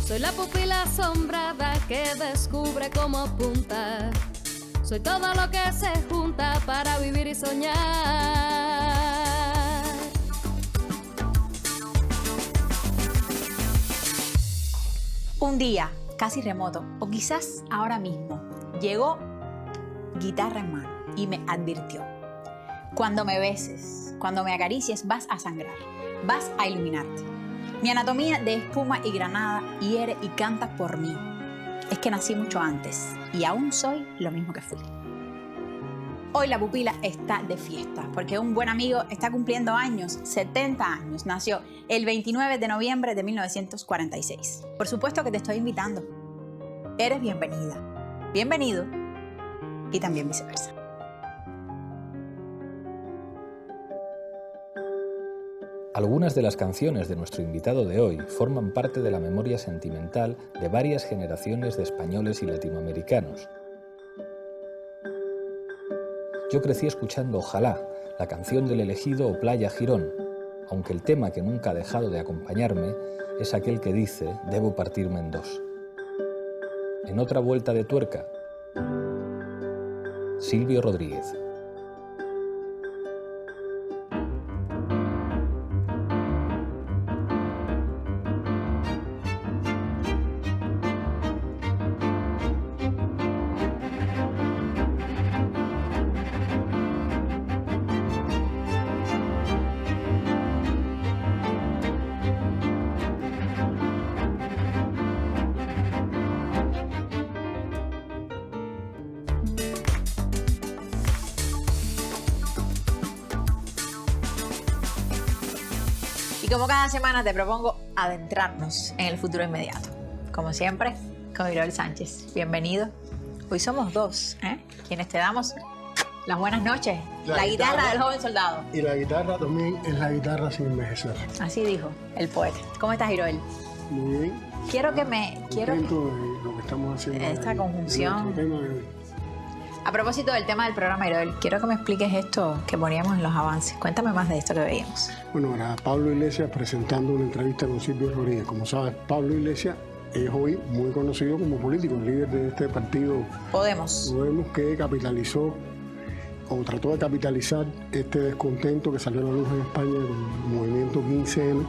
Soy la pupila asombrada que descubre cómo apuntar. Soy todo lo que se junta para vivir y soñar. Un día, casi remoto, o quizás ahora mismo, llegó guitarra en mano y me advirtió: cuando me beses, cuando me acaricies, vas a sangrar, vas a iluminarte. Mi anatomía de espuma y granada hiere y canta por mí. Es que nací mucho antes y aún soy lo mismo que fui. Hoy la pupila está de fiesta porque un buen amigo está cumpliendo años, 70 años. Nació el 29 de noviembre de 1946. Por supuesto que te estoy invitando. Eres bienvenida, bienvenido y también viceversa. Algunas de las canciones de nuestro invitado de hoy forman parte de la memoria sentimental de varias generaciones de españoles y latinoamericanos. Yo crecí escuchando Ojalá, la canción del Elegido o Playa Girón, aunque el tema que nunca ha dejado de acompañarme es aquel que dice Debo partirme en dos. En otra vuelta de tuerca, Silvio Rodríguez. Y como cada semana te propongo adentrarnos en el futuro inmediato. Como siempre, con Iroel Sánchez. Bienvenido. Hoy somos dos, quienes te damos las buenas noches. La guitarra del joven soldado. Y la guitarra también es la guitarra sin envejecer. Así dijo el poeta. ¿Cómo estás, Iroel? Muy bien. Quiero que me... Contento de lo que estamos haciendo. Esta conjunción. Tema de hoy. A propósito del tema del programa, Iroel, quiero que me expliques esto que poníamos en los avances. Cuéntame más de esto que veíamos. Bueno, era Pablo Iglesias presentando una entrevista con Silvio Rodríguez. Como sabes, Pablo Iglesias es hoy muy conocido como político, líder de este partido Podemos, que capitalizó o trató de capitalizar este descontento que salió a la luz en España con el movimiento 15M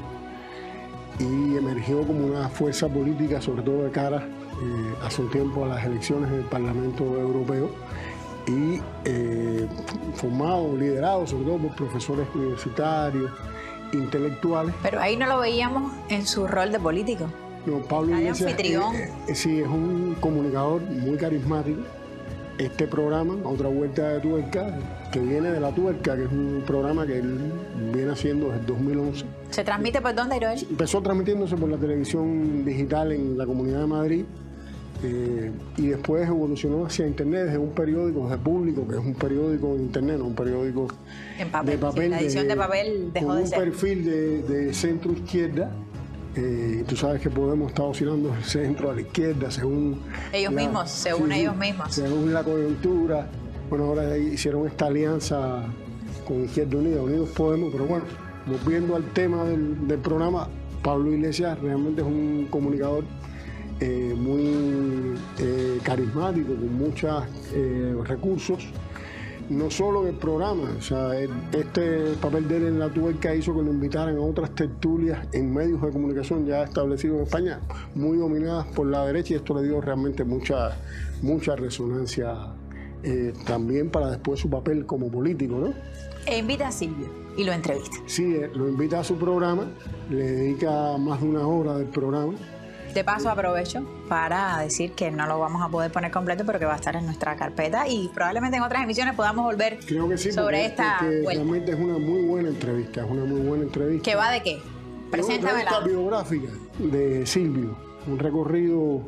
y emergió como una fuerza política, sobre todo de cara hace un tiempo a las elecciones del Parlamento Europeo y formado, liderado sobre todo por profesores universitarios, intelectuales. Pero ahí no lo veíamos en su rol de político. No, Pablo Iglesias anfitrión. Sí, es un comunicador muy carismático. Este programa, Otra Vuelta de Tuerca, que viene de La Tuerca, que es un programa que él viene haciendo desde el 2011. ¿Se transmite por dónde, Iroel? Empezó transmitiéndose por la televisión digital en la Comunidad de Madrid y después evolucionó hacia internet desde un periódico, desde Público, que es un periódico en internet, no un periódico en papel, de papel. Sí, la edición de papel dejó con de un ser. perfil de centro izquierda. Tú sabes que Podemos está oscilando del centro a la izquierda según ellos mismos, según ellos mismos. Según la coyuntura. Bueno, ahora hicieron esta alianza con Izquierda Unida, Unidos Podemos, pero bueno, volviendo al tema del programa, Pablo Iglesias realmente es un comunicador muy carismático, con muchos recursos. No solo en el programa, o sea, este papel de él en La Tuerca hizo que lo invitaran a otras tertulias en medios de comunicación ya establecidos en España, muy dominadas por la derecha, y esto le dio realmente mucha resonancia también para después su papel como político, ¿no? E invita a Silvio y lo entrevista. Sí, lo invita a su programa, le dedica más de una hora del programa. De paso aprovecho para decir que no lo vamos a poder poner completo, pero que va a estar en nuestra carpeta y probablemente en otras emisiones podamos volver Creo que sí, sobre esta porque vuelta. realmente es una muy buena entrevista, ¿Qué va de qué? Preséntamela. Es una entrevista biográfica de Silvio, un recorrido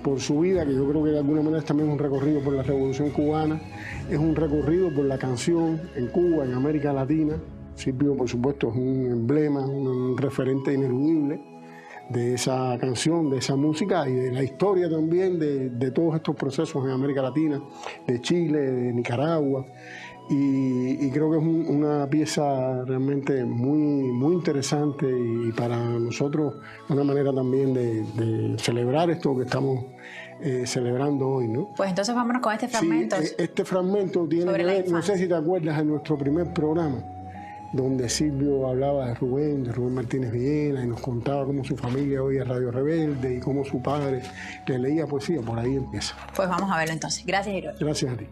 por su vida, que yo creo que de alguna manera es también un recorrido por la Revolución Cubana, es un recorrido por la canción en Cuba, en América Latina. Silvio, por supuesto, es un emblema, un referente ineludible de esa canción, de esa música y de la historia también de todos estos procesos en América Latina, de Chile, de Nicaragua. Y creo que es una pieza realmente muy interesante y para nosotros una manera también de celebrar esto que estamos celebrando hoy, ¿no? Pues entonces vámonos con este fragmento. Sí, este fragmento tiene que ver, no sé si te acuerdas, de nuestro primer programa, donde Silvio hablaba de Rubén Martínez Villena, y nos contaba cómo su familia oía Radio Rebelde y cómo su padre le leía poesía. Por ahí empieza. Pues vamos a verlo entonces. Gracias, Girol. Gracias a ti.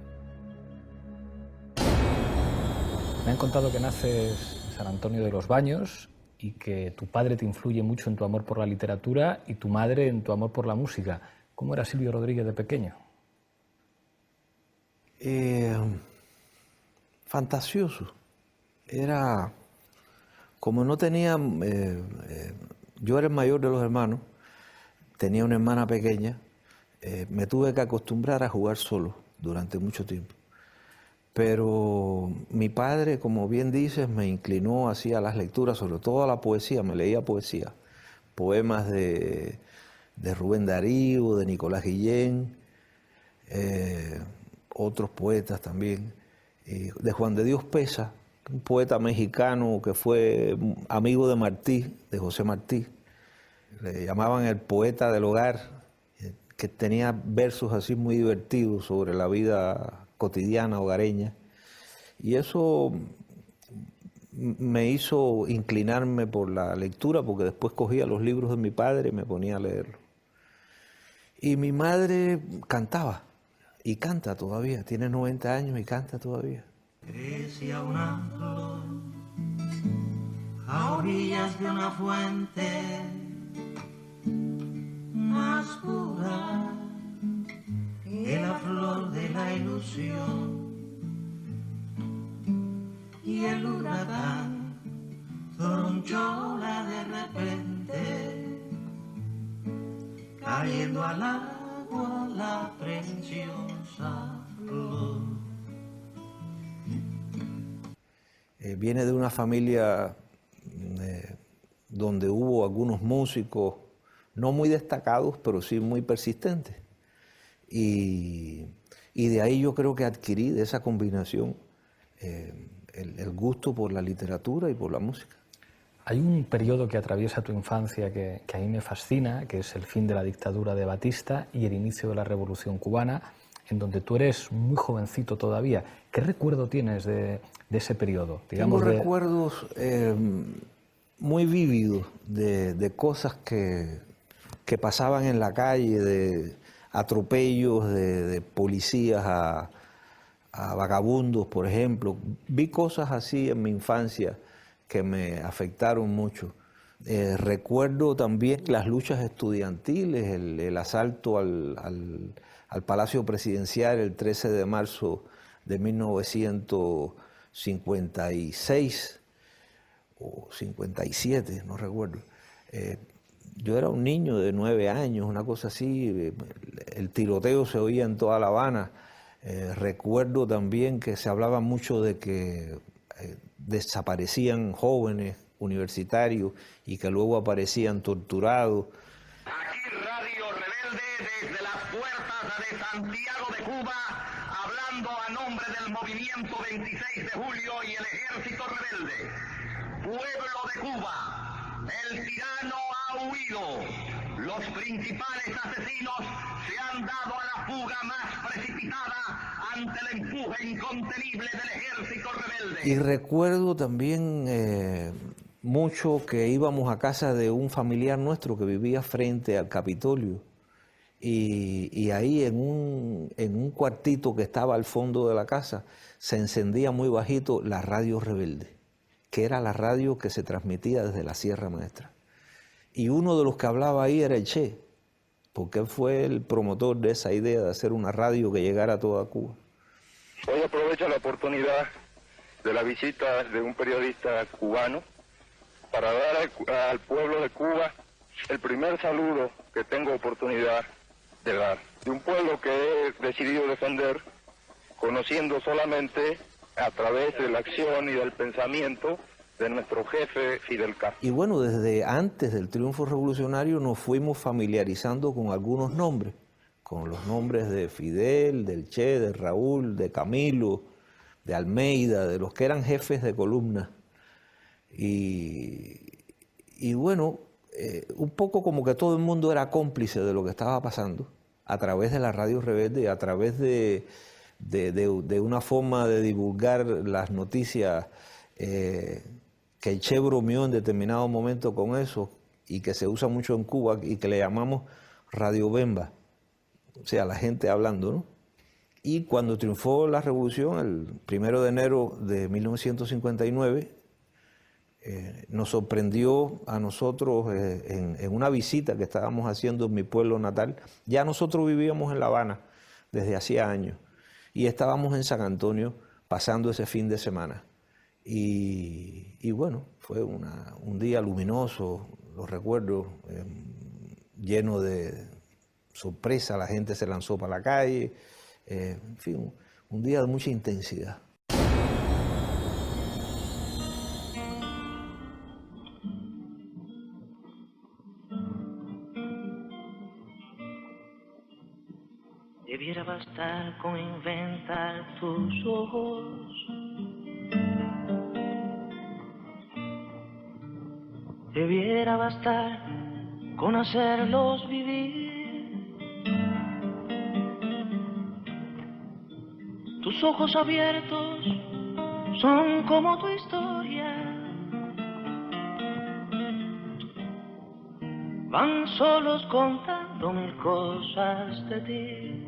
Me han contado que naces en San Antonio de los Baños y que tu padre te influye mucho en tu amor por la literatura y tu madre en tu amor por la música. ¿Cómo era Silvio Rodríguez de pequeño? Fantasioso. Era, como no tenía, yo era el mayor de los hermanos, tenía una hermana pequeña, me tuve que acostumbrar a jugar solo durante mucho tiempo. Pero mi padre, como bien dices, me inclinó hacia las lecturas, sobre todo a la poesía, me leía poesía, poemas de Rubén Darío, de Nicolás Guillén, otros poetas también, de Juan de Dios Pesa, un poeta mexicano que fue amigo de Martí, de José Martí. Le llamaban el poeta del hogar, que tenía versos así muy divertidos sobre la vida cotidiana, hogareña. Y eso me hizo inclinarme por la lectura, porque después cogía los libros de mi padre y me ponía a leerlos. Y mi madre cantaba, y canta todavía, tiene 90 años y canta todavía. Crecía una flor a orillas de una fuente más pura que la flor de la ilusión, y el huracán tronchóla de repente, cayendo al agua la preciosa flor. Viene de una familia donde hubo algunos músicos, no muy destacados, pero sí muy persistentes. Y de ahí yo creo que adquirí de esa combinación el gusto por la literatura y por la música. Hay un periodo que atraviesa tu infancia que a mí me fascina, que es el fin de la dictadura de Batista y el inicio de la Revolución Cubana, en donde tú eres muy jovencito todavía. ¿Qué recuerdo tienes de ese periodo? Tengo recuerdos muy vívidos de cosas que pasaban en la calle, de atropellos de policías a vagabundos, por ejemplo. Vi cosas así en mi infancia que me afectaron mucho. Recuerdo también las luchas estudiantiles, el asalto al Palacio Presidencial el 13 de marzo de 1956 o 57, no recuerdo. Yo era un niño de 9 años, una cosa así, el tiroteo se oía en toda La Habana. Recuerdo también que se hablaba mucho de que desaparecían jóvenes universitarios y que luego aparecían torturados. Aquí Radio Rebelde desde las puertas de Santiago de Cuba, hablando a nombre del movimiento 26 de julio y el Ejército Rebelde. Pueblo de Cuba, el tirano ha huido. Los principales asesinos se han dado a la fuga más precipitada ante el empuje incontenible del Ejército Rebelde. Y recuerdo también mucho que íbamos a casa de un familiar nuestro que vivía frente al Capitolio. Y ahí en un cuartito que estaba al fondo de la casa se encendía muy bajito la Radio Rebelde, que era la radio que se transmitía desde la Sierra Maestra. Y uno de los que hablaba ahí era el Che, porque él fue el promotor de esa idea de hacer una radio que llegara a toda Cuba. Hoy aprovecho la oportunidad de la visita de un periodista cubano para dar al pueblo de Cuba el primer saludo que tengo oportunidad de dar. De un pueblo que he decidido defender, conociendo solamente a través de la acción y del pensamiento de nuestro jefe Fidel Castro. Y bueno, desde antes del triunfo revolucionario nos fuimos familiarizando con algunos nombres, con los nombres de Fidel, del Che, de Raúl, de Camilo, de Almeida, de los que eran jefes de columna. Y bueno, un poco como que todo el mundo era cómplice de lo que estaba pasando a través de la Radio Rebelde, a través de una forma de divulgar las noticias que el Che bromeó en determinado momento con eso y que se usa mucho en Cuba y que le llamamos Radio Bemba, o sea, la gente hablando, ¿no? Y cuando triunfó la revolución, el 1 de enero de 1959, nos sorprendió a nosotros en una visita que estábamos haciendo en mi pueblo natal. Ya nosotros vivíamos en La Habana desde hacía años y estábamos en San Antonio pasando ese fin de semana. Y bueno, fue un día luminoso, lo recuerdo, lleno de sorpresa, la gente se lanzó para la calle, en fin, un día de mucha intensidad. Debiera bastar con inventar tus ojos. Debiera bastar con hacerlos vivir. Tus ojos abiertos son como tu historia. Van solos contando mil cosas de ti.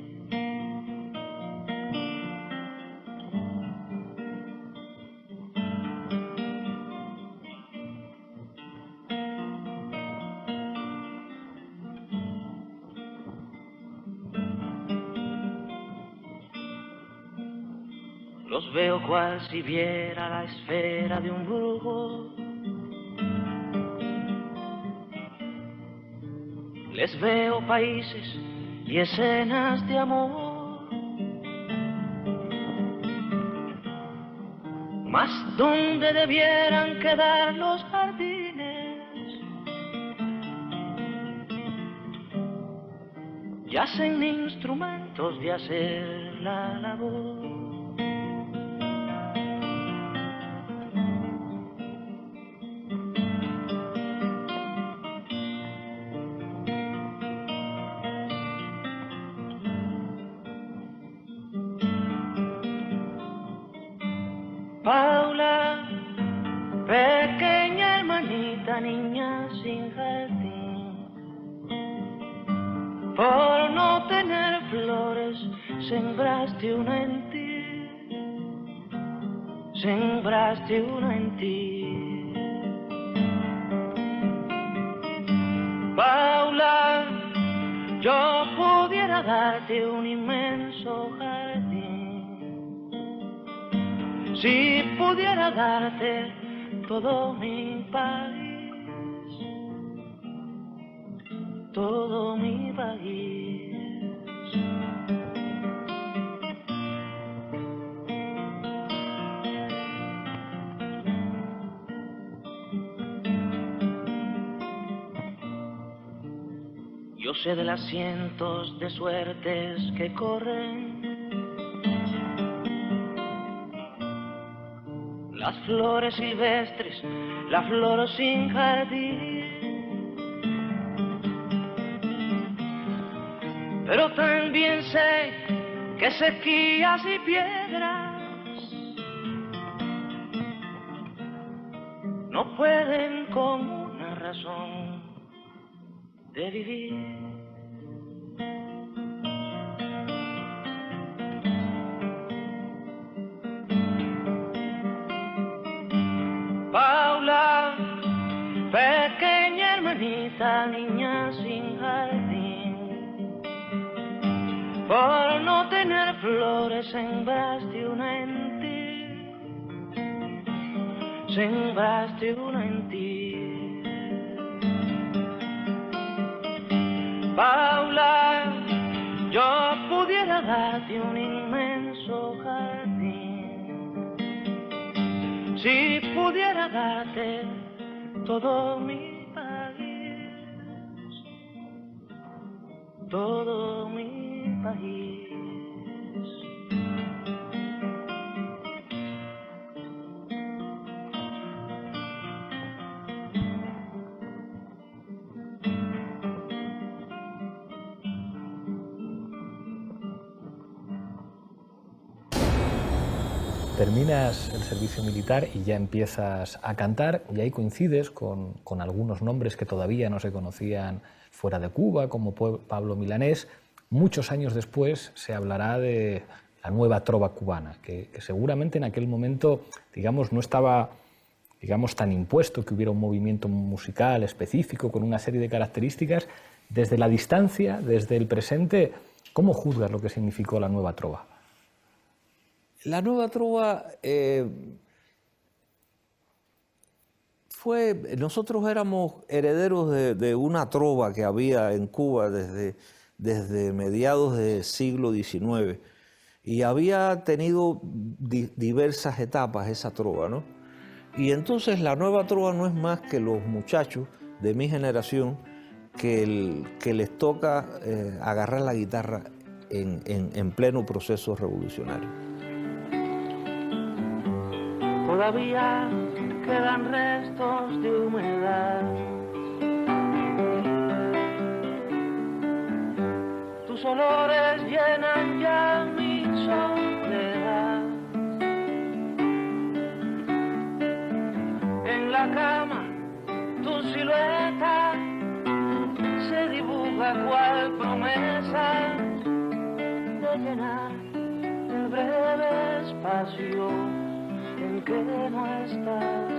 Los veo cual si viera la esfera de un brujo. Les veo países y escenas de amor. Mas ¿dónde debieran quedar los jardines? Yacen instrumentos de hacer la labor. Paula, pequeña hermanita, niña sin jardín, por no tener flores, sembraste una en ti, sembraste una en ti. Paula, yo pudiera darte un inmenso jardín, si pudiera darte todo mi país, todo mi país. Yo sé de las cientos de suertes que corren, las flores silvestres, la flor sin jardín. Pero también sé que sequías y piedras no pueden con una razón de vivir. Paula, pequeña hermanita, niña sin jardín, por no tener flores sembraste una en ti, sembraste una en ti. Paula, yo pudiera darte un inmenso jardín, si pudiera darte todo mi país, todo mi país. Terminas el servicio militar y ya empiezas a cantar, y ahí coincides con algunos nombres que todavía no se conocían fuera de Cuba, como Pablo Milanés. Muchos años después se hablará de la nueva trova cubana, que seguramente en aquel momento, digamos, no estaba, digamos, tan impuesto que hubiera un movimiento musical específico con una serie de características. Desde la distancia, desde el presente, ¿cómo juzgas lo que significó la nueva trova? La nueva trova nosotros éramos herederos de una trova que había en Cuba desde mediados del siglo XIX, y había tenido diversas etapas esa trova, ¿no? Y entonces la nueva trova no es más que los muchachos de mi generación que les toca agarrar la guitarra en pleno proceso revolucionario. Todavía quedan restos de humedad. Tus olores llenan ya mi soledad. En la cama tu silueta se dibuja cual promesa de llenar el breve espacio en que no estás.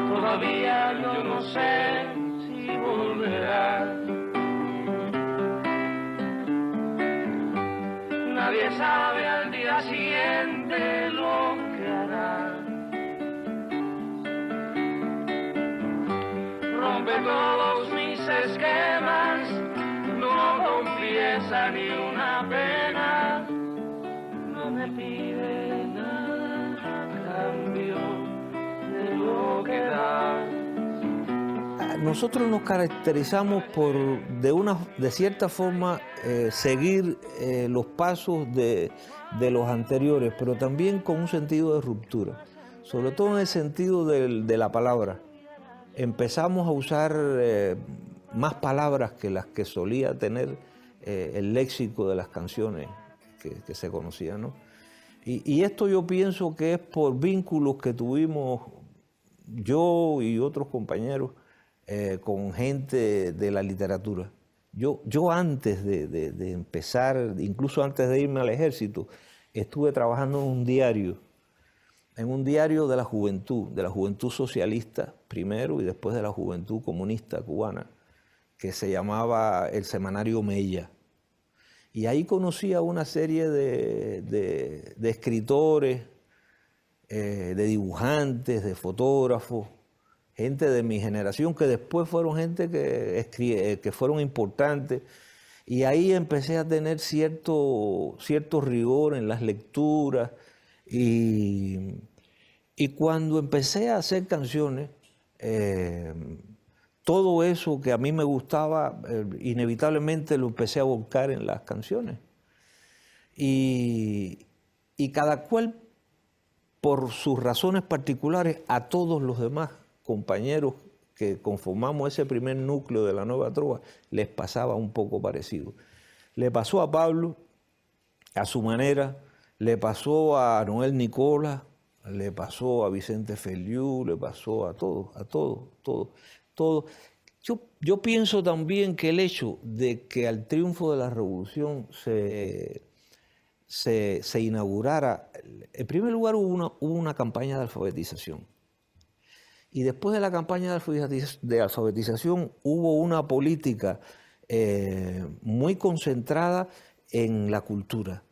Todavía yo no sé si volverás. Nadie sabe al día siguiente lo que hará. Rompe todos mis esquemas, no confiesa ni una pena. No me pide nada a cambio de lo que da. Nosotros nos caracterizamos por, de cierta forma, seguir los pasos de los anteriores, pero también con un sentido de ruptura, sobre todo en el sentido de la palabra. Empezamos a usar más palabras que las que solía tener el léxico de las canciones que se conocían, ¿no? Y esto yo pienso que es por vínculos que tuvimos yo y otros compañeros con gente de la literatura. Yo antes de empezar, incluso antes de irme al ejército, estuve trabajando en un diario de la juventud socialista primero y después de la juventud comunista cubana, que se llamaba el semanario Mella. Y ahí conocí a una serie de escritores, de dibujantes, de fotógrafos, gente de mi generación que después fueron gente que fueron importantes. Y ahí empecé a tener cierto rigor en las lecturas. Y cuando empecé a hacer canciones, todo eso que a mí me gustaba, inevitablemente lo empecé a volcar en las canciones. Y cada cual, por sus razones particulares, a todos los demás compañeros que conformamos ese primer núcleo de la nueva trova, les pasaba un poco parecido. Le pasó a Pablo, a su manera, le pasó a Noel Nicola, le pasó a Vicente Feliú, le pasó a todos. Yo pienso también que el hecho de que al triunfo de la revolución se inaugurara, en primer lugar hubo una campaña de alfabetización. Y después de la campaña de alfabetización hubo una política muy concentrada en la cultura.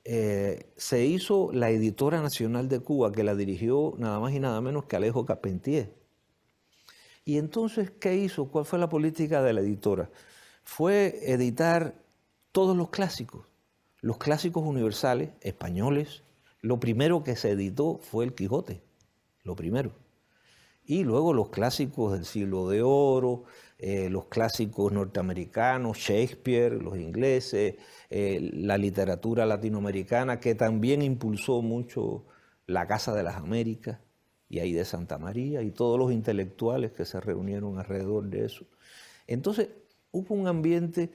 Se hizo la Editora Nacional de Cuba, que la dirigió nada más y nada menos que Alejo Carpentier. Y entonces, ¿qué hizo? ¿Cuál fue la política de la editora? Fue editar todos los clásicos, Los clásicos universales españoles, lo primero que se editó fue el Quijote, lo primero. Y luego los clásicos del Siglo de Oro, los clásicos norteamericanos, Shakespeare, los ingleses, la literatura latinoamericana, que también impulsó mucho la Casa de las Américas, y ahí de Santa María, y todos los intelectuales que se reunieron alrededor de eso. Entonces, hubo un ambiente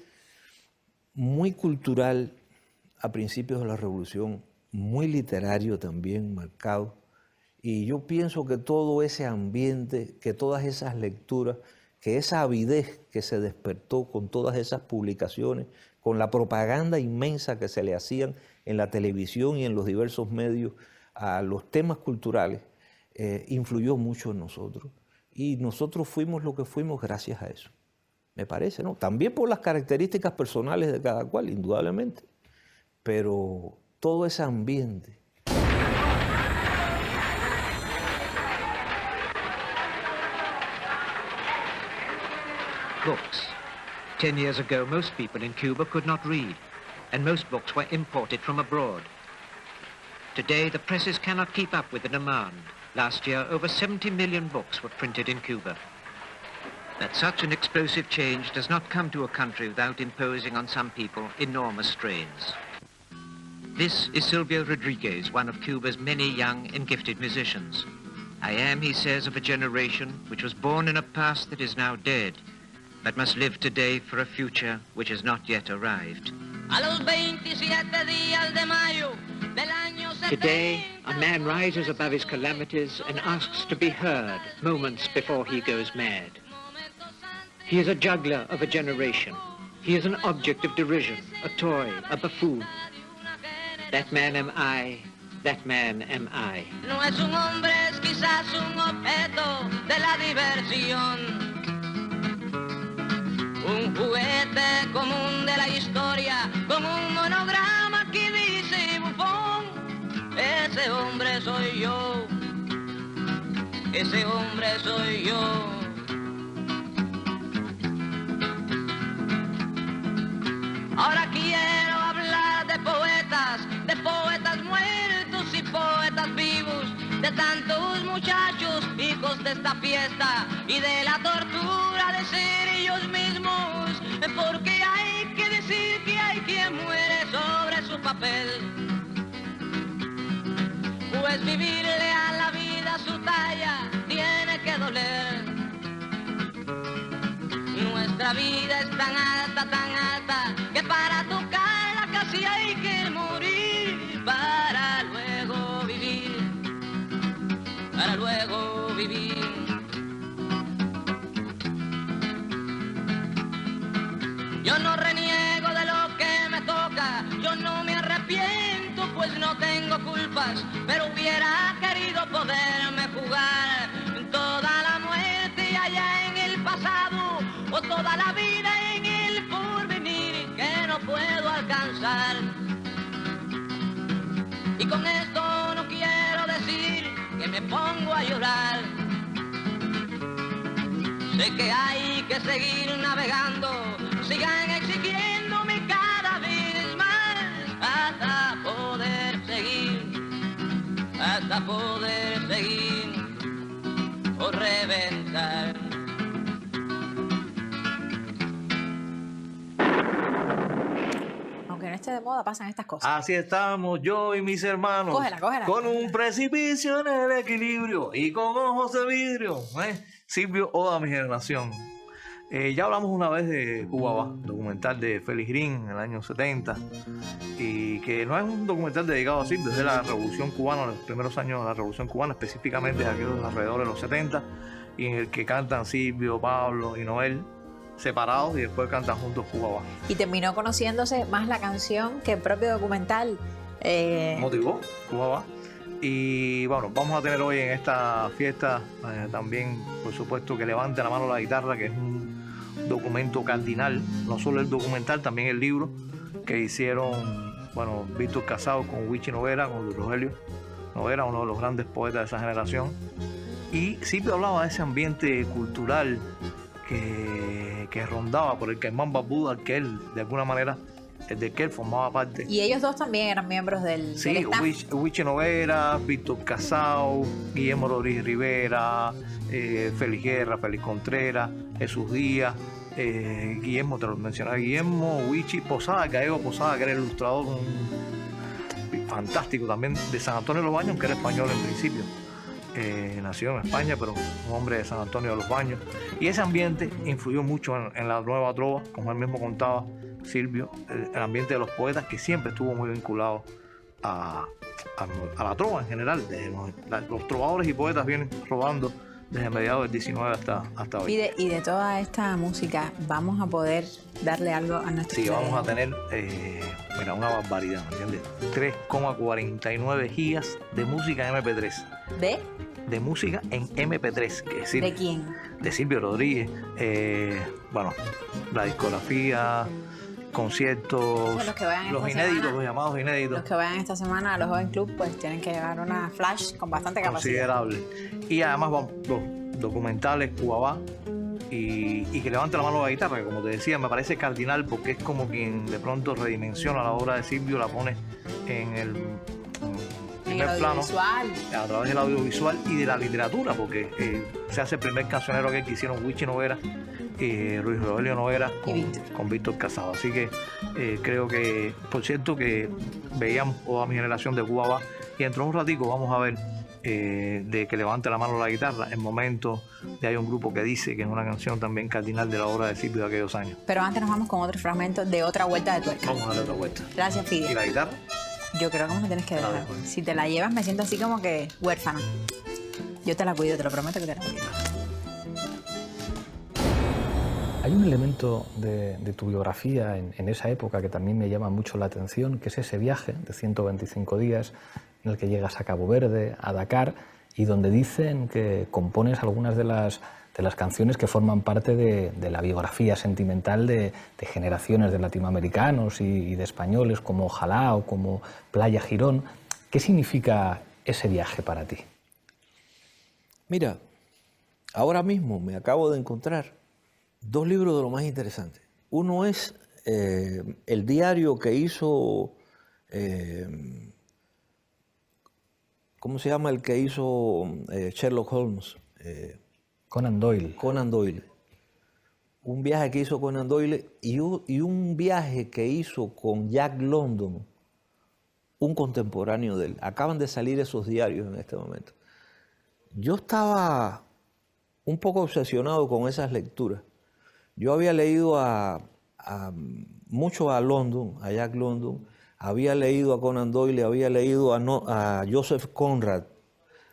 muy cultural a principios de la Revolución, muy literario también, marcado. Y yo pienso que todo ese ambiente, que todas esas lecturas, que esa avidez que se despertó con todas esas publicaciones, con la propaganda inmensa que se le hacían en la televisión y en los diversos medios a los temas culturales, influyó mucho en nosotros. Y nosotros fuimos lo que fuimos gracias a eso, me parece, ¿no? También por las características personales de cada cual, indudablemente, pero todo ese ambiente. Books. 10 years ago, most people in Cuba could not read, and most books were imported from abroad. Today, the presses cannot keep up with the demand. Last year, over 70 million books were printed in Cuba. That such an explosive change does not come to a country without imposing on some people enormous strains. This is Silvio Rodriguez, one of Cuba's many young and gifted musicians. I am, he says, of a generation which was born in a past that is now dead, but must live today for a future which has not yet arrived. Today, a man rises above his calamities and asks to be heard moments before he goes mad. He is a juggler of a generation. He is an object of derision, a toy, a buffoon. That man am I, that man am I. No es un hombre, es quizás un objeto de la diversión. Un juguete común de la historia, con un monograma que dice bufón. Ese hombre soy yo, ese hombre soy yo. Ahora quiero hablar de poetas muertos y poetas vivos, de tantos muchachos, hijos de esta fiesta, y de la tortura de ser ellos mismos, porque hay que decir que hay quien muere sobre su papel. Pues vivirle a la vida su talla tiene que doler. Nuestra vida es tan alta, que para tocarla casi hay que morir para luego vivir, para luego vivir. Yo no reniego de lo que me toca, yo no me arrepiento, pues no tengo culpas, pero hubiera querido poderme jugar toda la muerte allá en el pasado, o toda la vida en el porvenir que no puedo alcanzar. Y con esto no quiero decir que me pongo a llorar. Sé que hay que seguir navegando, sigan exigiéndome cada vez más hasta poder seguir o reventar. Aunque no esté de moda, pasan estas cosas. Así estamos yo y mis hermanos. Cógela. Con un precipicio en el equilibrio y con ojos de vidrio. Silvio, oda a mi generación. Ya hablamos una vez de Cuba Va, documental de Félix Green en el año 70, y que no es un documental dedicado a Silvio, es de la Revolución Cubana, los primeros años de la Revolución Cubana, específicamente de aquellos alrededor de los 70, y en el que cantan Silvio, Pablo y Noel separados y después cantan juntos Cuba Va. Y terminó conociéndose más la canción que el propio documental. Motivó Cuba Va. Y bueno, vamos a tener hoy en esta fiesta también, por supuesto, que levante la mano la guitarra, que es un documento cardinal, no solo el documental, también el libro que hicieron, bueno, Víctor Casado con Wichi Noguera, con Luis Rogelio Noguera, uno de los grandes poetas de esa generación. Y siempre hablaba de ese ambiente cultural que rondaba, por el Caimán Barbuda, que él de alguna manera de que él formaba parte. Y ellos dos también eran miembros del staff. Wichi Noguera, Víctor Casao, Guillermo Rodríguez Rivera, Félix Guerra, Félix Contreras, Jesús Díaz, Guillermo, te lo mencionaba, Guillermo, Wichi, Posada, Gallego Posada, que era ilustrador fantástico también, de San Antonio de los Baños, que era español en principio. Nació en España, pero un hombre de San Antonio de los Baños. Y ese ambiente influyó mucho en la nueva trova, como él mismo contaba, Silvio, el ambiente de los poetas, que siempre estuvo muy vinculado a la trova en general. Los trovadores y poetas vienen robando desde mediados del 19 hasta hoy. Y de toda esta música, ¿vamos a poder darle algo a nuestros Sí, vamos a tener, una barbaridad, ¿me entiendes? 3,49 gigas de música en MP3. De música en MP3, que es decir, ¿de quién? De Silvio Rodríguez. La discografía, conciertos, o sea, los inéditos, los llamados inéditos. Los que vayan esta semana a los Joven Club, pues tienen que llevar una flash con bastante capacidad. Considerable. Y además los documentales Cubabá y que levante la mano a la guitarra, que como te decía, me parece cardinal porque es como quien de pronto redimensiona la obra de Silvio, la pone en el plano, a través del audiovisual y de la literatura, porque se hace el primer cancionero que hicieron Wichi Noguera, Luis Rogelio Noguera con Víctor Casado. Así que creo que, por cierto, que veíamos toda mi generación de Cuba Va, y dentro de un ratico vamos a ver de que levante la mano la guitarra, el momento de Hay un grupo que dice, que es una canción también cardinal de la obra de Silvio de aquellos años. Pero antes nos vamos con otro fragmento de Otra Vuelta de Tuerca. Vamos a darle otra vuelta. Gracias, Fide. ¿Y la guitarra? Yo creo que me la tienes que dejar. Si te la llevas, me siento así como que huérfana. Yo te la cuido, te lo prometo que te la cuido. Hay un elemento de tu biografía en esa época que también me llama mucho la atención, que es ese viaje de 125 días en el que llegas a Cabo Verde, a Dakar, y donde dicen que compones algunas de las canciones que forman parte de la biografía sentimental de generaciones de latinoamericanos y de españoles, como Ojalá o como Playa Girón. ¿Qué significa ese viaje para ti? Mira, ahora mismo me acabo de encontrar 2 libros de lo más interesantes. Uno es el diario que hizo, ¿cómo se llama el que hizo Sherlock Holmes? Conan Doyle. Conan Doyle. Un viaje que hizo Conan Doyle y un viaje que hizo con Jack London, un contemporáneo de él. Acaban de salir esos diarios en este momento. Yo estaba un poco obsesionado con esas lecturas. Yo había leído mucho a London, a Jack London, había leído a Conan Doyle, había leído a Joseph Conrad,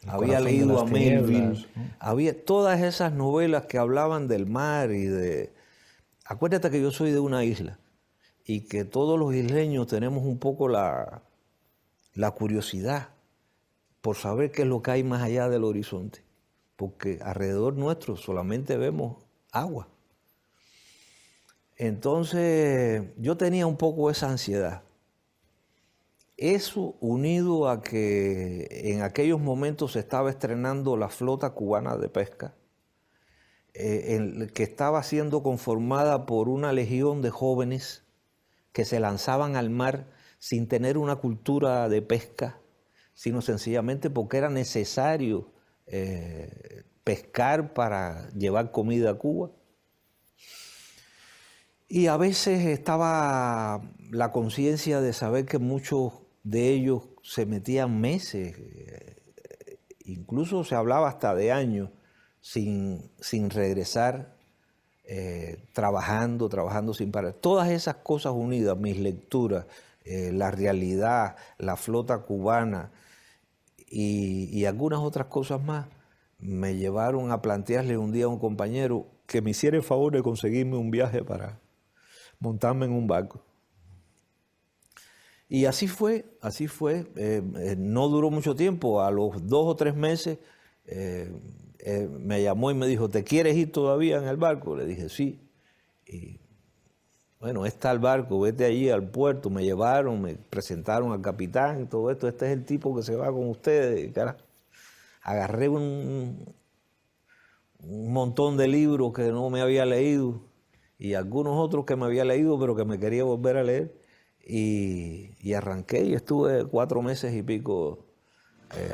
había leído a Melville, había todas esas novelas que hablaban del mar y de... Acuérdate que yo soy de una isla y que todos los isleños tenemos un poco la curiosidad por saber qué es lo que hay más allá del horizonte, porque alrededor nuestro solamente vemos agua. Entonces yo tenía un poco esa ansiedad. Eso unido a que en aquellos momentos se estaba estrenando la flota cubana de pesca, que estaba siendo conformada por una legión de jóvenes que se lanzaban al mar sin tener una cultura de pesca, sino sencillamente porque era necesario pescar para llevar comida a Cuba. Y a veces estaba la conciencia de saber que muchos de ellos se metían meses, incluso se hablaba hasta de años, sin regresar, trabajando sin parar. Todas esas cosas unidas, mis lecturas, la realidad, la flota cubana y algunas otras cosas más, me llevaron a plantearle un día a un compañero que me hiciera el favor de conseguirme un viaje para montarme en un barco. Y así fue. No duró mucho tiempo. A los 2 o 3 meses me llamó y me dijo, ¿te quieres ir todavía en el barco? Le dije, sí. Y bueno, está el barco, vete allí al puerto. Me llevaron, me presentaron al capitán y todo esto. Este es el tipo que se va con ustedes. Cara, agarré un montón de libros que no me había leído y algunos otros que me había leído pero que me quería volver a leer. y arranqué y estuve 4 meses y pico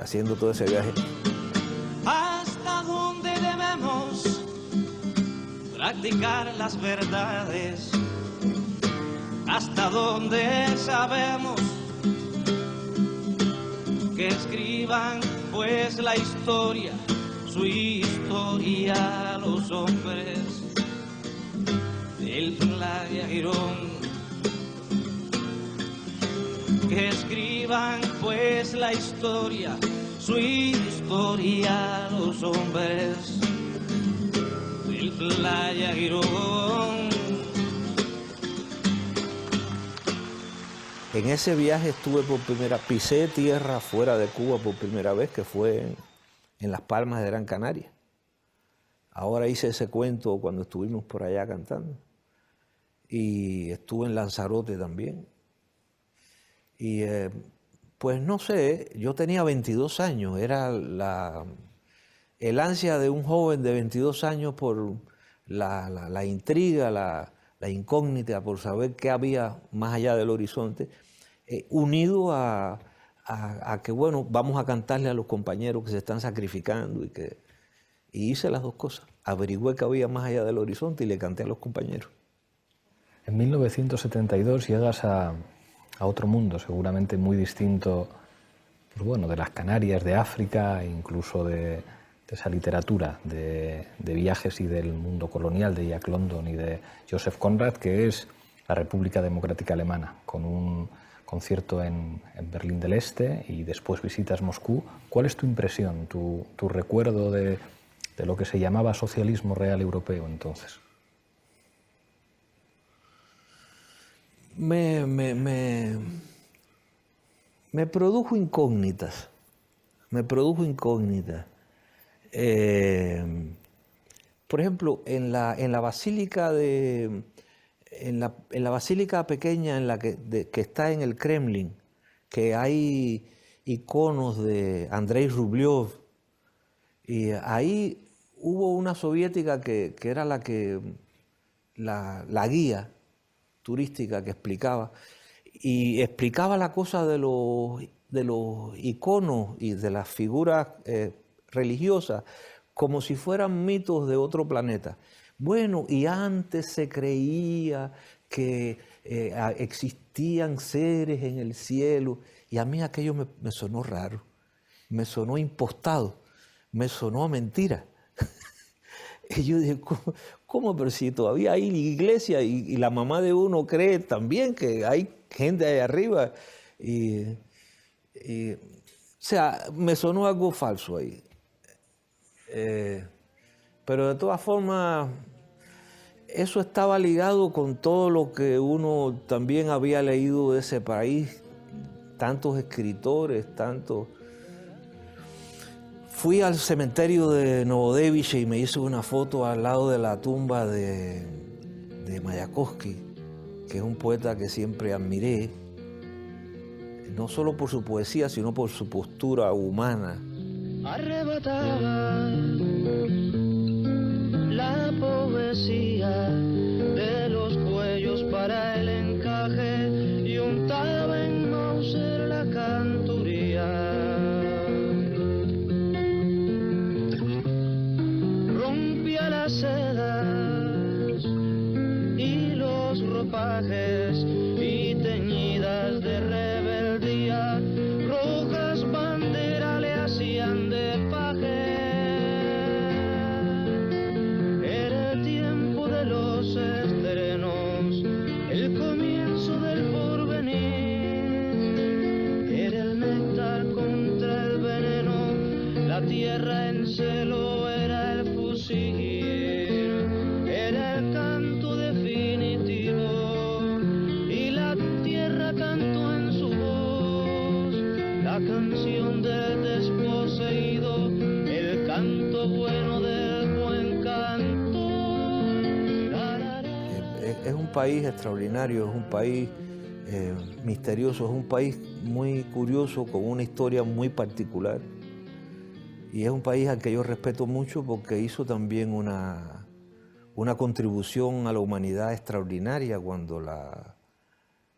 haciendo todo ese viaje. ¿Hasta dónde debemos practicar las verdades? ¿Hasta dónde sabemos que escriban pues la historia, su historia, los hombres del Playa Girón? Que escriban pues la historia, su historia, los hombres del Playa Girón. En ese viaje pisé tierra fuera de Cuba por primera vez, que fue en Las Palmas de Gran Canaria. Ahora hice ese cuento cuando estuvimos por allá cantando. Y estuve en Lanzarote también. Y pues no sé, yo tenía 22 años, era el ansia de un joven de 22 años por la intriga, la incógnita, por saber qué había más allá del horizonte, unido a que, bueno, vamos a cantarle a los compañeros que se están sacrificando y hice las dos cosas. Averigüé qué había más allá del horizonte y le canté a los compañeros. En 1972 llegas a otro mundo, seguramente muy distinto, pues bueno, de las Canarias, de África, e incluso de esa literatura de viajes y del mundo colonial de Jack London y de Joseph Conrad, que es la República Democrática Alemana, con un concierto en Berlín del Este y después visitas Moscú. ¿Cuál es tu impresión, tu recuerdo de lo que se llamaba socialismo real europeo entonces? Me produjo incógnitas. Por ejemplo, en la basílica en la basílica pequeña que está en el Kremlin, que hay iconos de Andrei Rublev, y ahí hubo una soviética que era la guía turística que explicaba la cosa de los iconos y de las figuras religiosas como si fueran mitos de otro planeta. Bueno, y antes se creía que existían seres en el cielo, y a mí aquello me sonó raro, me sonó impostado, me sonó a mentira. Y yo dije, ¿cómo? Pero si todavía hay iglesia y la mamá de uno cree también que hay gente ahí arriba. O sea, me sonó algo falso ahí. Pero de todas formas, eso estaba ligado con todo lo que uno también había leído de ese país, tantos escritores, tantos... Fui al cementerio de Novodevichy y me hice una foto al lado de la tumba de Mayakovsky, que es un poeta que siempre admiré, no solo por su poesía, sino por su postura humana. Arrebataba la poesía de los cuellos para el encaje y untaba en Mauser la canturía. Rompía las sedas y los ropajes y teñidas de rebeldía, rojas banderas le hacían de paje. Era el tiempo de los estrenos, el comienzo del porvenir. Era el néctar contra el veneno, la tierra en celo era el fusil. Era el canto definitivo y la tierra cantó en su voz la canción del desposeído, el canto bueno del buen canto. Es un país extraordinario, es un país misterioso, es un país muy curioso, con una historia muy particular. Y es un país al que yo respeto mucho porque hizo también una contribución a la humanidad extraordinaria cuando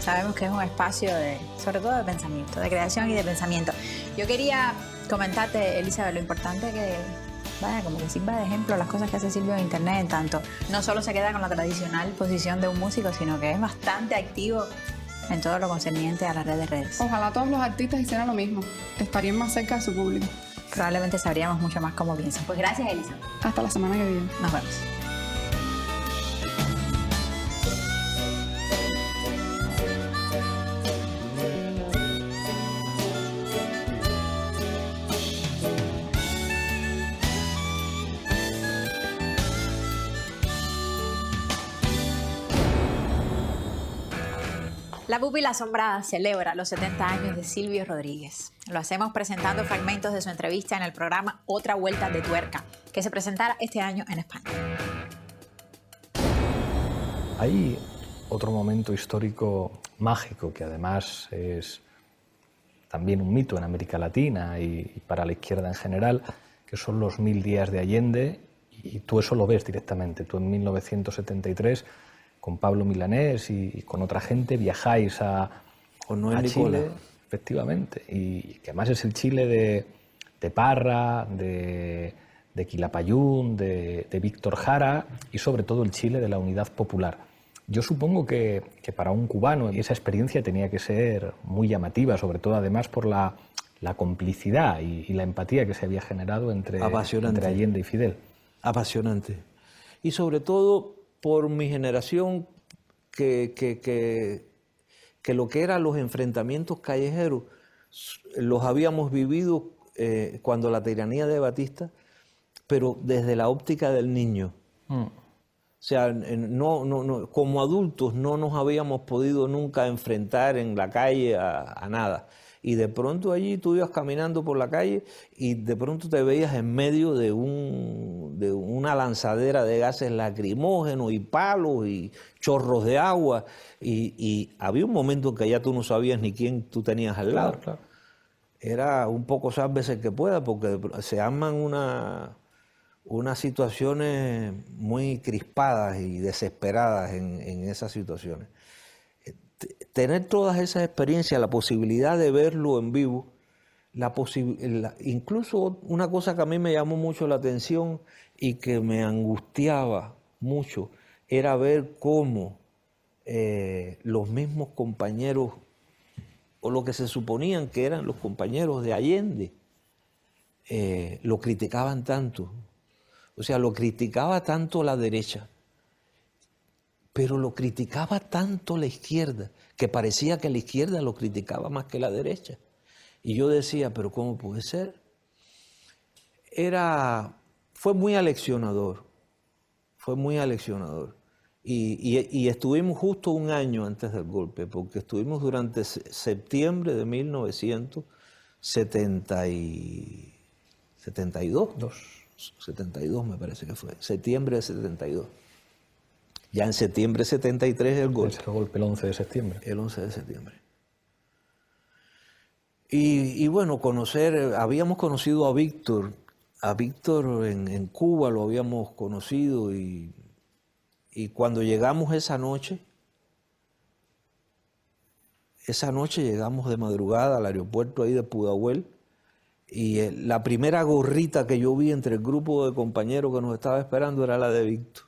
Sabemos que es un espacio sobre todo de pensamiento, de creación y de pensamiento. Yo quería comentarte, Elizabeth, lo importante que, vaya, como que sirva de ejemplo las cosas que hace Silvio en internet, en tanto no solo se queda con la tradicional posición de un músico, sino que es bastante activo en todo lo concerniente a la red de redes. Ojalá todos los artistas hicieran lo mismo, estarían más cerca de su público. Probablemente sabríamos mucho más cómo piensan. Pues gracias, Elizabeth. Hasta la semana que viene. Nos vemos. La Pupila Asombrada celebra los 70 años de Silvio Rodríguez. Lo hacemos presentando fragmentos de su entrevista en el programa Otra Vuelta de Tuerca, que se presentará este año en España. Hay otro momento histórico mágico que además es también un mito en América Latina y para la izquierda en general, que son los 1000 días de Allende, y tú eso lo ves directamente. Tú en 1973... con Pablo Milanés y con otra gente viajáis a Chile, efectivamente, y que además es el Chile de Parra, de Quilapayún, de Víctor Jara y sobre todo el Chile de la Unidad Popular. Yo supongo que para un cubano esa experiencia tenía que ser muy llamativa, sobre todo además por la complicidad y la empatía que se había generado entre Allende y Fidel. Apasionante. Y sobre todo por mi generación, que lo que eran los enfrentamientos callejeros los habíamos vivido cuando la tiranía de Batista, pero desde la óptica del niño. O sea, como adultos no nos habíamos podido nunca enfrentar en la calle a nada. Y de pronto allí tú ibas caminando por la calle y de pronto te veías en medio de una lanzadera de gases lacrimógenos y palos y chorros de agua. Y había un momento en que ya tú no sabías ni quién tú tenías al lado. Claro. Era un poco sálvese el que pueda, porque se arman unas situaciones muy crispadas y desesperadas en esas situaciones. Tener todas esas experiencias, la posibilidad de verlo en vivo, incluso una cosa que a mí me llamó mucho la atención y que me angustiaba mucho, era ver cómo los mismos compañeros, o lo que se suponían que eran los compañeros de Allende, lo criticaban tanto. O sea, lo criticaba tanto la derecha, pero lo criticaba tanto la izquierda, que parecía que la izquierda lo criticaba más que la derecha. Y yo decía, ¿pero cómo puede ser? Fue muy aleccionador, Y estuvimos justo un año antes del golpe, porque estuvimos durante septiembre de 1972 me parece que fue, septiembre de 72. Ya en septiembre de 73 el golpe. El golpe el 11 de septiembre. El 11 de septiembre. Y bueno, habíamos conocido a Víctor en Cuba, lo habíamos conocido y cuando llegamos esa noche llegamos de madrugada al aeropuerto ahí de Pudahuel y la primera gorrita que yo vi entre el grupo de compañeros que nos estaba esperando era la de Víctor.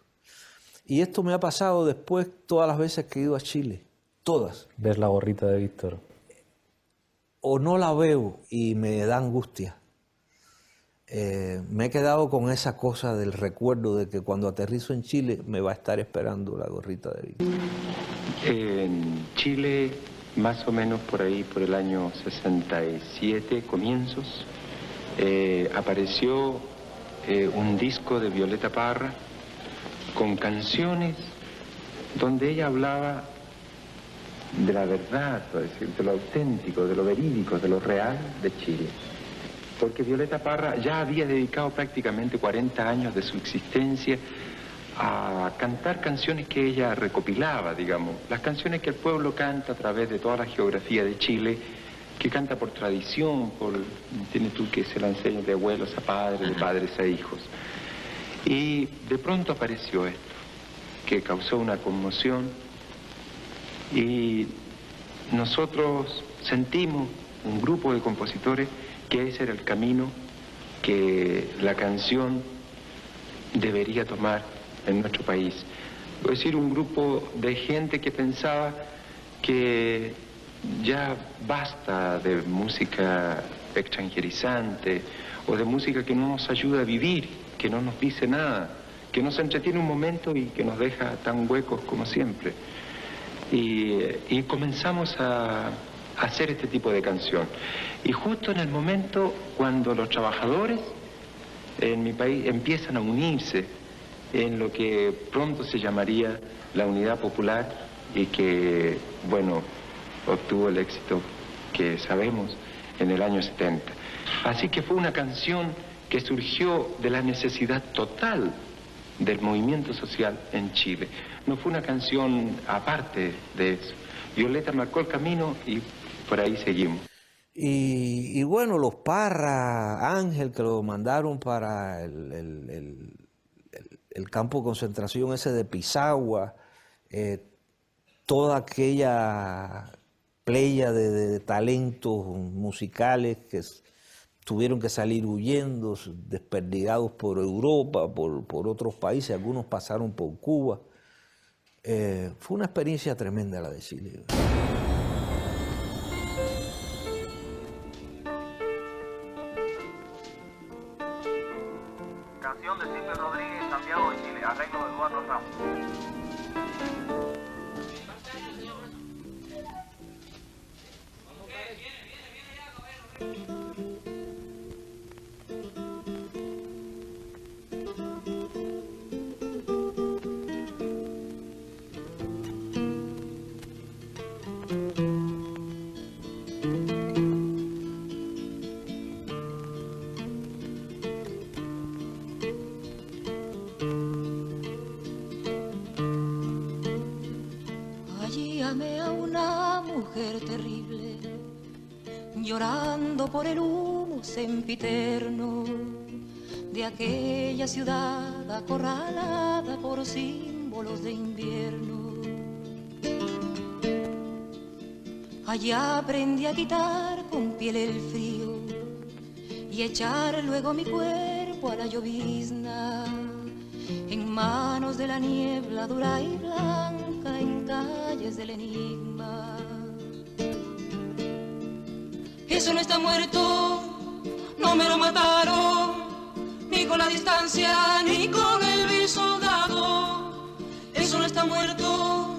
Y esto me ha pasado después todas las veces que he ido a Chile, todas. ¿Ves la gorrita de Víctor? O no la veo y me da angustia. Me he quedado con esa cosa del recuerdo de que cuando aterrizo en Chile me va a estar esperando la gorrita de Víctor. En Chile, más o menos por ahí, por el año 67, comienzos, apareció un disco de Violeta Parra con canciones donde ella hablaba de la verdad, es decir, de lo auténtico, de lo verídico, de lo real de Chile. Porque Violeta Parra ya había dedicado prácticamente 40 años de su existencia a cantar canciones que ella recopilaba, digamos, las canciones que el pueblo canta a través de toda la geografía de Chile, que canta por tradición, tienes tú que se la enseña de abuelos a padres, de padres a hijos. Y de pronto apareció esto, que causó una conmoción y nosotros sentimos, un grupo de compositores, que ese era el camino que la canción debería tomar en nuestro país. Es decir, un grupo de gente que pensaba que ya basta de música extranjerizante o de música que no nos ayuda a vivir, que no nos dice nada, que nos entretiene un momento y que nos deja tan huecos como siempre. Y comenzamos a hacer este tipo de canción. Y justo en el momento cuando los trabajadores en mi país empiezan a unirse en lo que pronto se llamaría la Unidad Popular y que, bueno, obtuvo el éxito que sabemos en el año 70. Así que fue una canción que surgió de la necesidad total del movimiento social en Chile. No fue una canción aparte de eso. Violeta marcó el camino y por ahí seguimos. Y bueno, los Parra, Ángel, que lo mandaron para el campo de concentración ese de Pisagua, toda aquella playa de talentos musicales que tuvieron que salir huyendo, desperdigados por Europa, por otros países, algunos pasaron por Cuba. Fue una experiencia tremenda la de Chile. Canción de Silvio Rodríguez, Santiago de Chile, arreglo de Eduardo Ramos. Allí amé a una mujer terrible, llorando por el humo sempiterno de aquella ciudad acorralada por símbolos de invierno. Allí aprendí a quitar con piel el frío y echar luego mi cuerpo a la llovizna, en manos de la niebla dura y blanca, en calles del enigma. Eso no está muerto, no me lo mataron, ni con la distancia, ni con el vil soldado. Eso no está muerto,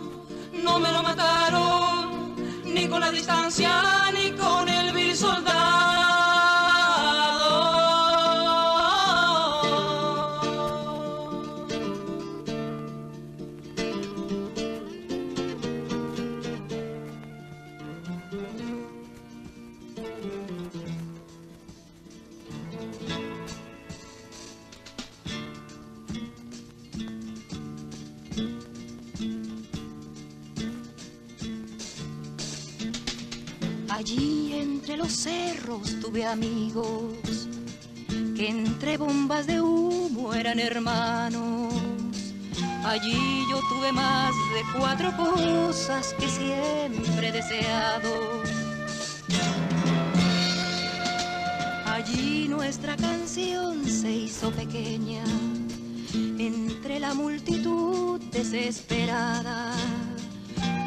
no me lo mataron, ni con la distancia, ni con el vil soldado. Allí entre los cerros tuve amigos que entre bombas de humo eran hermanos. Allí yo tuve más de 4 cosas que siempre he deseado. Allí nuestra canción se hizo pequeña entre la multitud desesperada.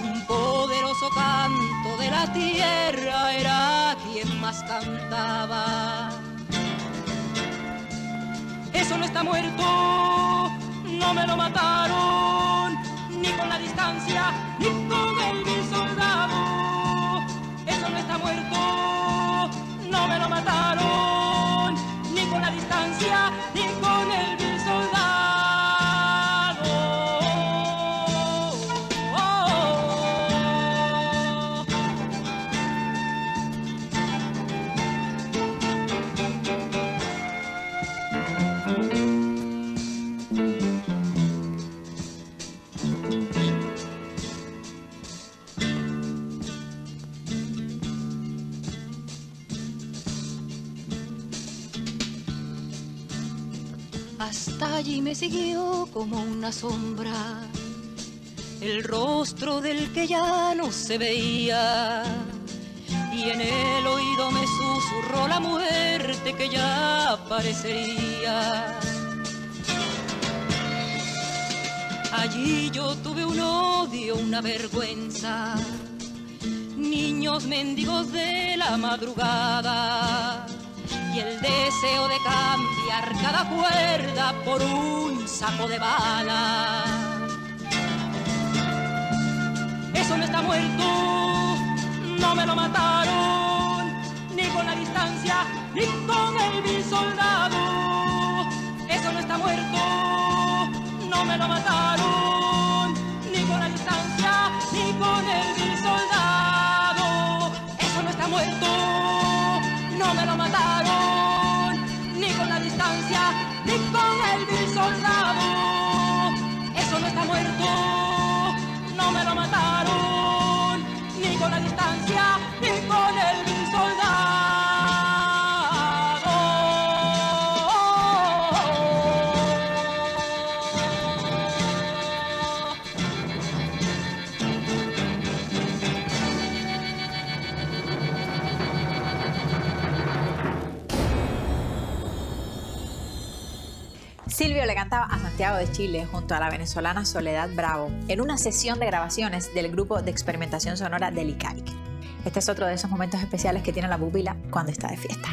Un poderoso canto de la tierra era quien más cantaba. Eso no está muerto, no me lo mataron, ni con la distancia, ni con el vil soldado. Eso no está muerto, no me lo mataron, ni con la distancia, ni con el vil soldado. Hasta allí me siguió como una sombra el rostro del que ya no se veía, y en el oído me susurró la muerte que ya aparecería. Allí yo tuve un odio, una vergüenza, niños mendigos de la madrugada, y el deseo de cambiar cada cuerda por un saco de balas. Eso no está muerto, no me lo mataron, ni con la distancia, ni con el vil soldado. Eso no está muerto, no me lo mataron, ni con la distancia, ni con el vil soldado. Eso no está muerto, no me lo mataron, ni con la distancia, ni con el vil soldado. Eso no está muerto, no me lo mataron, ni con la distancia, ni con el vil soldado. Silvio le cantaba a Santiago de Chile junto a la venezolana Soledad Bravo en una sesión de grabaciones del grupo de experimentación sonora del ICAIC. Este es otro de esos momentos especiales que tiene la pupila cuando está de fiesta.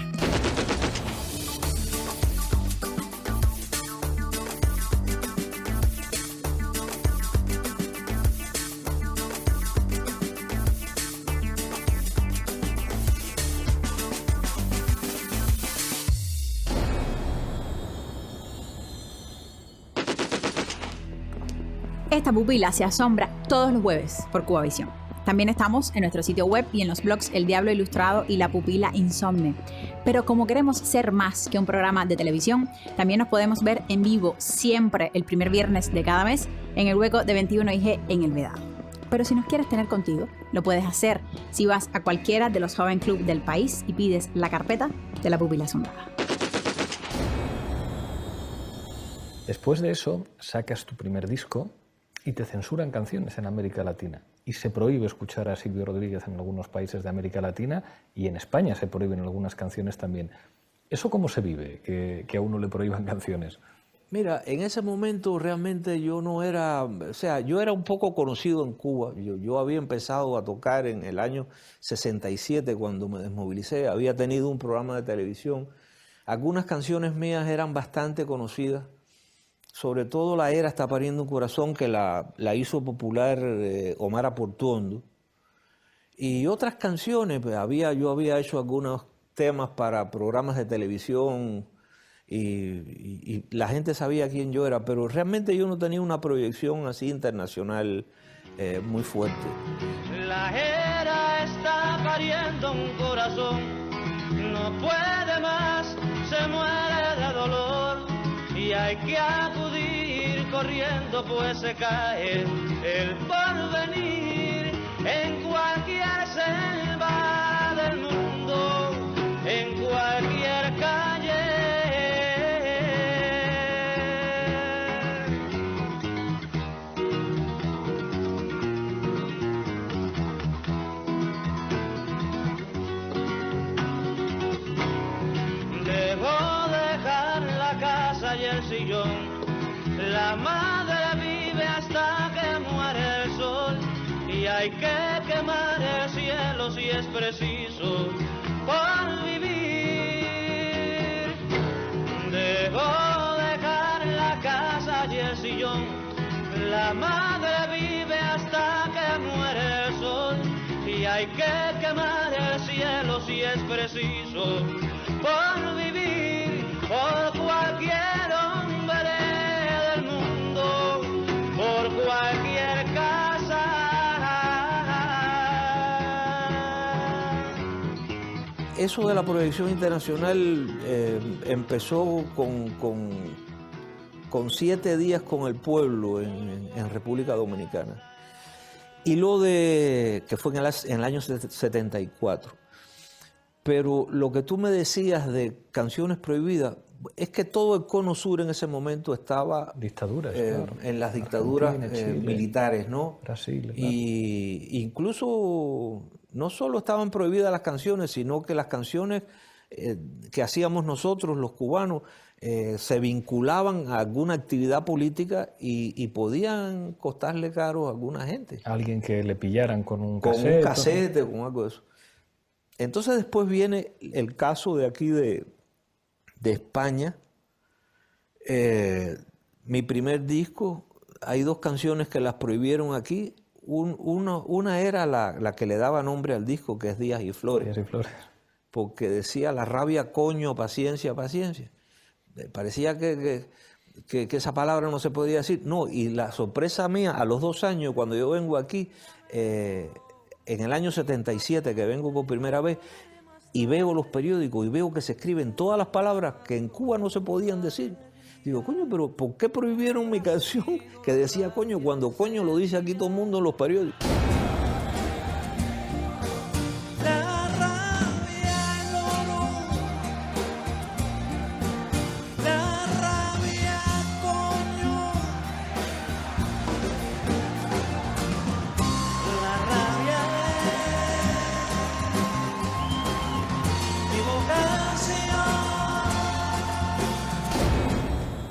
Esta pupila se asombra todos los jueves por Cubavisión. También estamos en nuestro sitio web y en los blogs El Diablo Ilustrado y La Pupila Insomne. Pero como queremos ser más que un programa de televisión, también nos podemos ver en vivo siempre el primer viernes de cada mes en el hueco de 21IG en El Vedado. Pero si nos quieres tener contigo, lo puedes hacer si vas a cualquiera de los Joven Club del país y pides la carpeta de La Pupila Asombrada. Después de eso, sacas tu primer disco y te censuran canciones en América Latina. Y se prohíbe escuchar a Silvio Rodríguez en algunos países de América Latina y en España se prohíben algunas canciones también. ¿Eso cómo se vive, que a uno le prohíban canciones? Mira, en ese momento realmente yo no era, o sea, yo era un poco conocido en Cuba. Yo había empezado a tocar en el año 67 cuando me desmovilicé. Había tenido un programa de televisión. Algunas canciones mías eran bastante conocidas. Sobre todo La Era está pariendo un corazón, que la hizo popular Omar Aportuondo. Y otras canciones, pues, yo había hecho algunos temas para programas de televisión y la gente sabía quién yo era, pero realmente yo no tenía una proyección así internacional muy fuerte. La Era está pariendo un corazón, no puede más, se muere de dolor. Y hay que acudir corriendo, pues se cae el porvenir en cualquier selva del mundo, en cualquier calle. Debo dejar la casa y el sillón. La madre vive hasta que muere el sol y hay que quemar el cielo si es preciso por vivir. Debo dejar la casa y el sillón. La madre vive hasta que muere el sol y hay que quemar el cielo si es preciso por vivir, por cualquier hombre del mundo, por cualquier casa. Eso de la proyección internacional empezó con 7 días con el pueblo en República Dominicana. Y lo que fue en el año 74. Pero lo que tú me decías de canciones prohibidas, Es que todo el cono sur en ese momento estaba dictaduras, claro. En las dictaduras Chile, militares, ¿no? Brasil, claro. Y incluso no solo estaban prohibidas las canciones, sino que las canciones que hacíamos nosotros, los cubanos, se vinculaban a alguna actividad política y podían costarle caro a alguna gente. Alguien que le pillaran con un Con casete. un casete, con algo de eso. Entonces después viene el caso de aquí de España. Mi primer disco, hay 2 canciones que las prohibieron aquí. Una era la que le daba nombre al disco, que es Días y Flores. Días y Flores. Porque decía la rabia, coño, paciencia, paciencia. Parecía que esa palabra no se podía decir. No, y la sorpresa mía, a los 2 años, cuando yo vengo aquí, en el año 77, que vengo por primera vez, y veo los periódicos y veo que se escriben todas las palabras que en Cuba no se podían decir. Digo, coño, pero ¿por qué prohibieron mi canción que decía coño cuando coño lo dice aquí todo el mundo en los periódicos?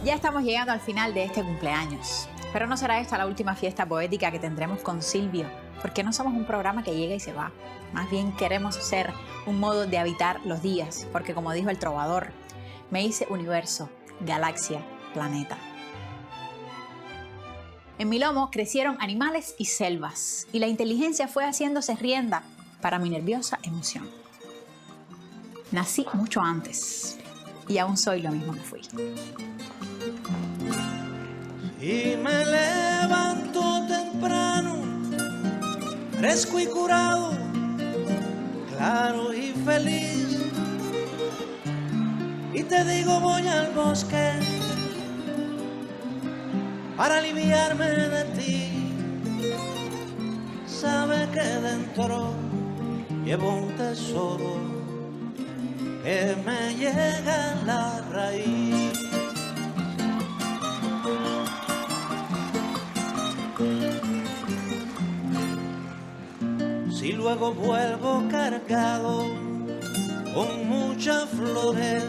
Ya estamos llegando al final de este cumpleaños, pero no será esta la última fiesta poética que tendremos con Silvio, porque no somos un programa que llega y se va. Más bien queremos ser un modo de habitar los días, porque como dijo el trovador, me hice universo, galaxia, planeta. En mi lomo crecieron animales y selvas, y la inteligencia fue haciéndose rienda para mi nerviosa emoción. Nací mucho antes, y aún soy lo mismo que fui. Y me levanto temprano, fresco y curado, claro y feliz. Y te digo voy al bosque para aliviarme de ti. Sabe que dentro llevo un tesoro que me llega a la raíz. Si luego vuelvo cargado con muchas flores,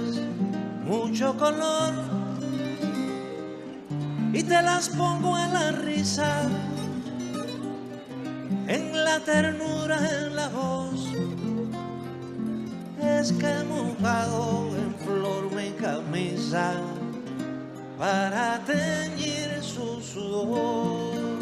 mucho color, y te las pongo en la risa, en la ternura, en la voz, es que he mojado en flor mi camisa para teñir su sudor.